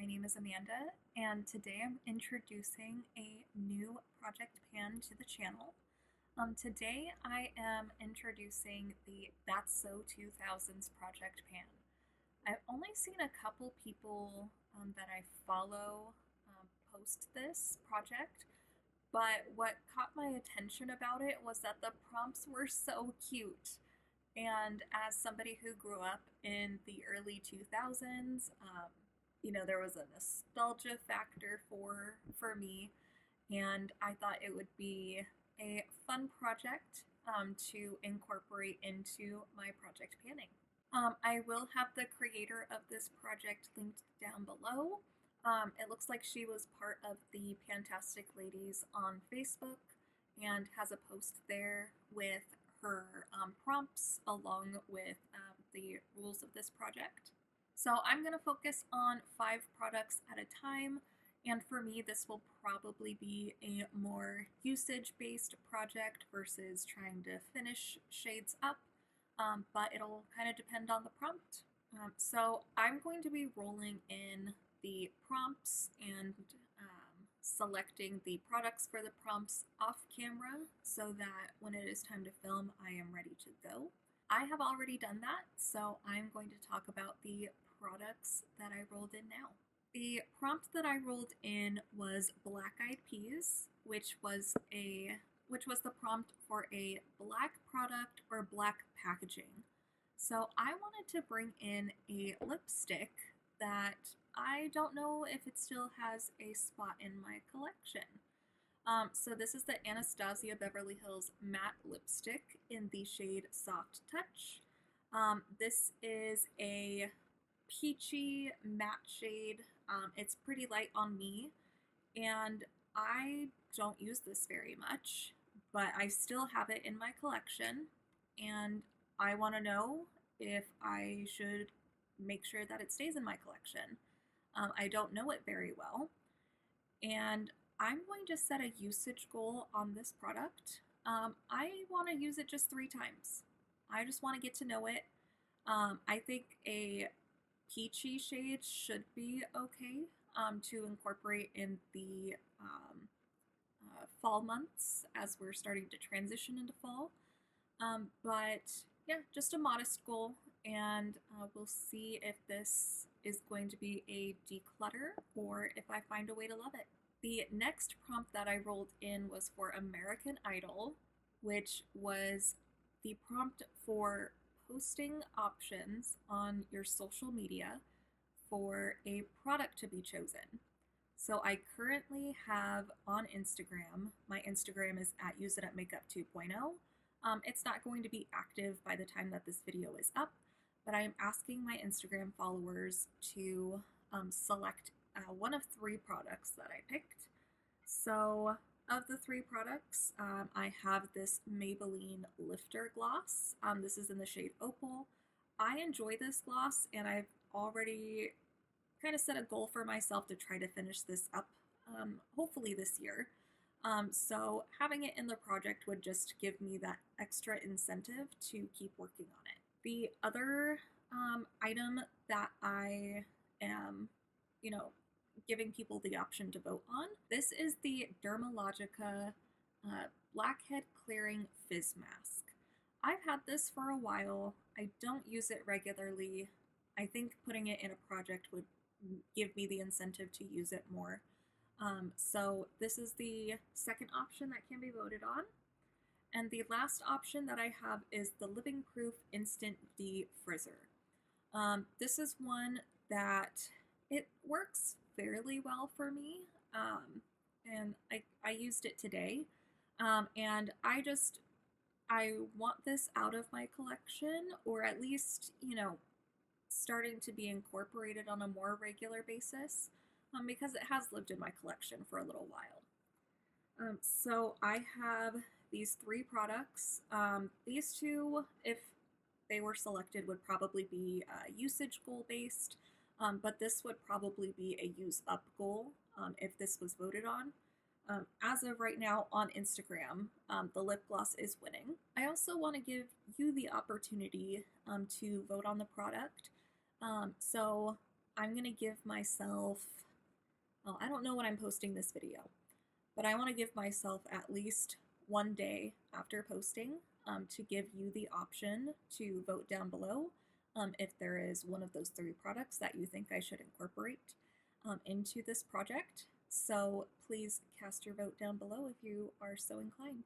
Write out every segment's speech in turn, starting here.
My name is Amanda, and today I'm introducing a new project pan to the channel. Today I am introducing the That's So 2000s project pan. I've only seen a couple people that I follow post this project, but what caught my attention about it was that the prompts were so cute. And as somebody who grew up in the early 2000s, there was a nostalgia factor for me, and I thought it would be a fun project to incorporate into my project panning. I will have the creator of this project linked down below. It looks like she was part of the Pantastic Ladies on Facebook and has a post there with her prompts along with the rules of this project. So I'm going to focus on 5 products at a time, and for me this will probably be a more usage-based project versus trying to finish shades up, but it'll kind of depend on the prompt. So I'm going to be rolling in the prompts and selecting the products for the prompts off camera so that when it is time to film, I am ready to go. I have already done that, so I'm going to talk about the products that I rolled in now. The prompt that I rolled in was black eyed peas, which was the prompt for a black product or black packaging. So I wanted to bring in a lipstick that I don't know if it still has a spot in my collection. So this is the Anastasia Beverly Hills Matte Lipstick in the shade Soft Touch. This is a peachy matte shade. It's pretty light on me, and I don't use this very much, but I still have it in my collection, and I want to know if I should make sure that it stays in my collection. I don't know it very well, and I'm going to set a usage goal on this product. I want to use it just 3 times. I just want to get to know it. I think a peachy shade should be okay to incorporate in the fall months as we're starting to transition into fall. But yeah, just a modest goal, and we'll see if this is going to be a declutter or if I find a way to love it. The next prompt that I rolled in was for American Idol, which was the prompt for posting options on your social media for a product to be chosen. So I currently have on Instagram, my Instagram is at useitupmakeup 2.0. It's not going to be active by the time that this video is up, but I am asking my Instagram followers to select one of 3 products that I picked. So of the 3 products, I have this Maybelline Lifter Gloss. This is in the shade Opal. I enjoy this gloss, and I've already kind of set a goal for myself to try to finish this up, hopefully this year. So having it in the project would just give me that extra incentive to keep working on it. The other item that I am, giving people the option to vote on, this is the Dermalogica Blackhead Clearing Fizz Mask. I've had this for a while. I don't use it regularly. I think putting it in a project would give me the incentive to use it more. So this is the second option that can be voted on. And the last option that I have is the Living Proof Instant De-Frizzer. This is one that it works fairly well for me, and I used it today, and I want this out of my collection, or at least, starting to be incorporated on a more regular basis, because it has lived in my collection for a little while. So I have these 3 products. These 2, if they were selected, would probably be usage goal based, but this would probably be a use up goal if this was voted on. As of right now on Instagram, the lip gloss is winning. I also want to give you the opportunity to vote on the product. So I'm gonna give myself, well, I don't know when I'm posting this video, but I want to give myself at least one day after posting to give you the option to vote down below if there is one of those three products that you think I should incorporate into this project. So please cast your vote down below if you are so inclined.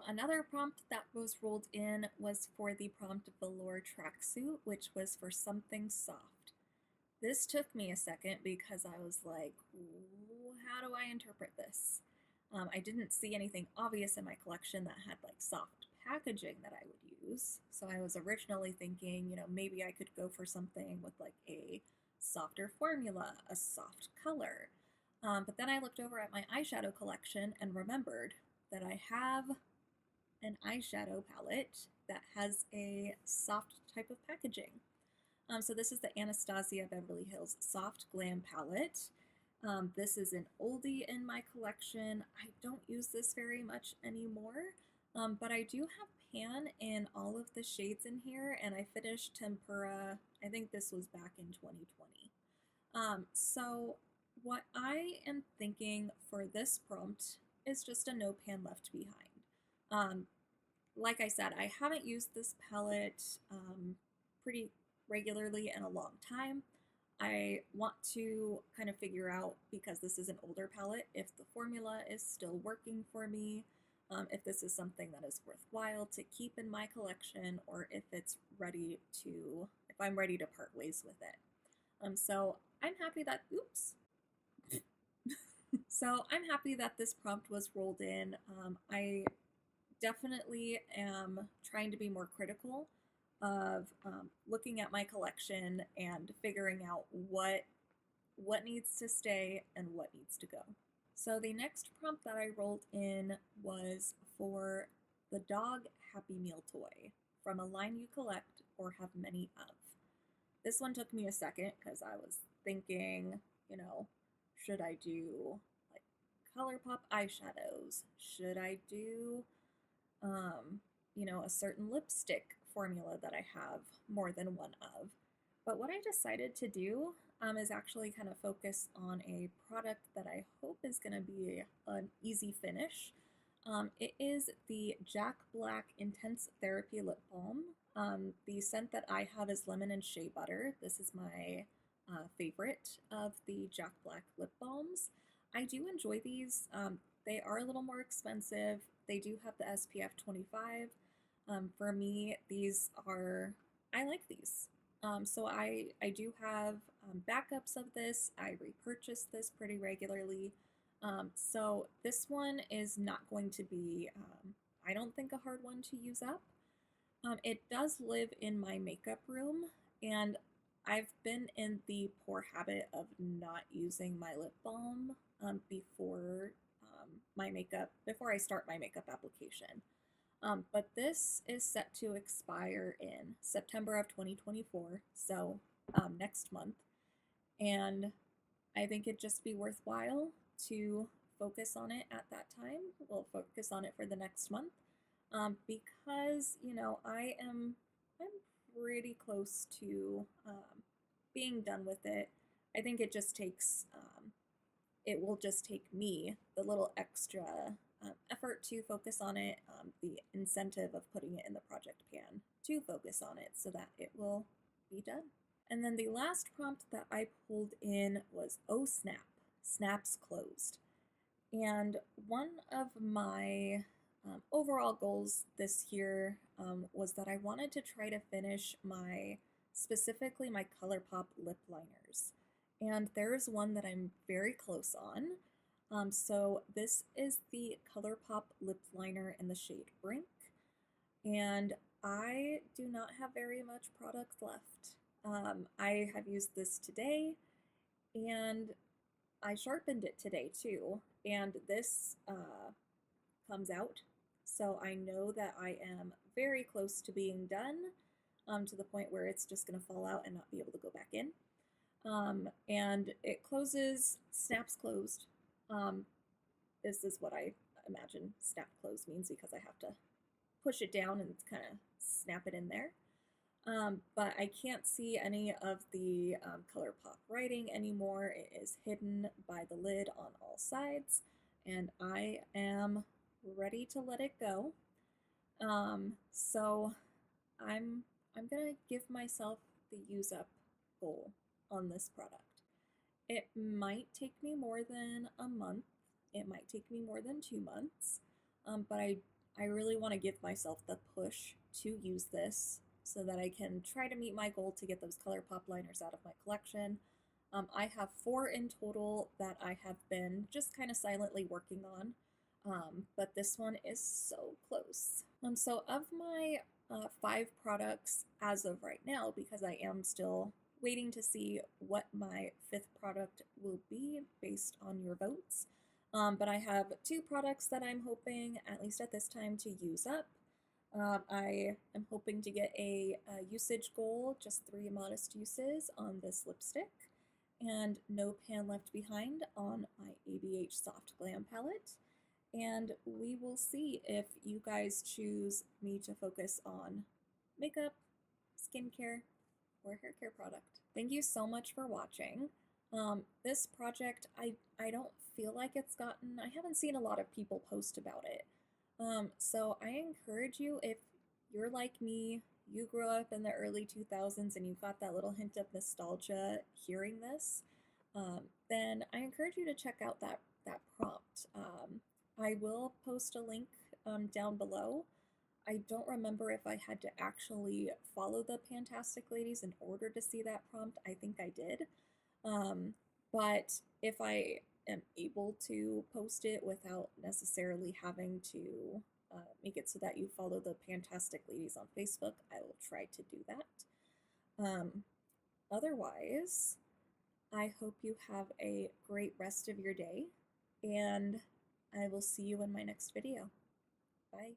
Another prompt that was rolled in was for the prompt velour tracksuit, which was for something soft. This took me a second because I was like, how do I interpret this? I didn't see anything obvious in my collection that had like soft packaging that I would use. So I was originally thinking, maybe I could go for something with like a softer formula, a soft color. But then I looked over at my eyeshadow collection and remembered that I have an eyeshadow palette that has a soft type of packaging. So this is the Anastasia Beverly Hills Soft Glam Palette. This is an oldie in my collection. I don't use this very much anymore, but I do have pan in all of the shades in here, and I finished Tempera, I think this was back in 2020. So what I am thinking for this prompt is just a no pan left behind. Like I said, I haven't used this palette pretty regularly in a long time. I want to kind of figure out, because this is an older palette, if the formula is still working for me, if this is something that is worthwhile to keep in my collection, or if I'm ready to part ways with it. So I'm happy that, oops. So I'm happy that this prompt was rolled in. I definitely am trying to be more critical of looking at my collection and figuring out what needs to stay and what needs to go. So the next prompt that I rolled in was for the dog Happy Meal toy from a line you collect or have many of. This one took me a second because I was thinking, should I do like ColourPop eyeshadows? Should I do a certain lipstick formula that I have more than one of? But what I decided to do is actually kind of focus on a product that I hope is going to be an easy finish. It is the Jack Black Intense Therapy Lip Balm. The scent that I have is Lemon and Shea Butter. This is my favorite of the Jack Black lip balms. I do enjoy these. They are a little more expensive. They do have the SPF 25. For me, I like these. So I do have backups of this. I repurchase this pretty regularly. So this one is not going to be, I don't think, a hard one to use up. It does live in my makeup room, and I've been in the poor habit of not using my lip balm before before I start my makeup application. But this is set to expire in September of 2024, so next month. And I think it'd just be worthwhile to focus on it at that time. We'll focus on it for the next month because, I'm pretty close to being done with it. I think it just takes, it will just take me the little extra effort to focus on it, the incentive of putting it in the project pan to focus on it so that it will be done. And then the last prompt that I pulled in was "Oh snap, snaps closed." And one of my overall goals this year was that I wanted to try to finish specifically my ColourPop lip liners. And there is one that I'm very close on. So this is the ColourPop lip liner in the shade Brink. And I do not have very much product left. I have used this today, and I sharpened it today too, and this comes out. So I know that I am very close to being done, to the point where it's just going to fall out and not be able to go back in. And it closes, snaps closed. This is what I imagine snap close means because I have to push it down and kind of snap it in there. but I can't see any of the ColourPop writing anymore. It is hidden by the lid on all sides, and I am ready to let it go. So I'm I'm gonna give myself the use up goal on this product. It might take me more than a month. It might take me more than 2 months. But I really want to give myself the push to use this so that I can try to meet my goal to get those ColourPop liners out of my collection. I have 4 in total that I have been just kind of silently working on. But this one is so close. So of my 5 products as of right now, because I am still waiting to see what my 5th product will be based on your votes. But I have 2 products that I'm hoping, at least at this time, to use up. I am hoping to get a usage goal, just 3 modest uses on this lipstick, and no pan left behind on my ABH Soft Glam palette. And we will see if you guys choose me to focus on makeup, skincare, or hair care product. Thank you so much for watching. This project, I don't feel like I haven't seen a lot of people post about it. So I encourage you, if you're like me, you grew up in the early 2000s and you got that little hint of nostalgia hearing this, then I encourage you to check out that prompt. I will post a link down below. I don't remember if I had to actually follow the Fantastic Ladies in order to see that prompt. I think I did. But if I am able to post it without necessarily having to make it so that you follow the Fantastic Ladies on Facebook, I will try to do that. Otherwise, I hope you have a great rest of your day, and I will see you in my next video. Bye.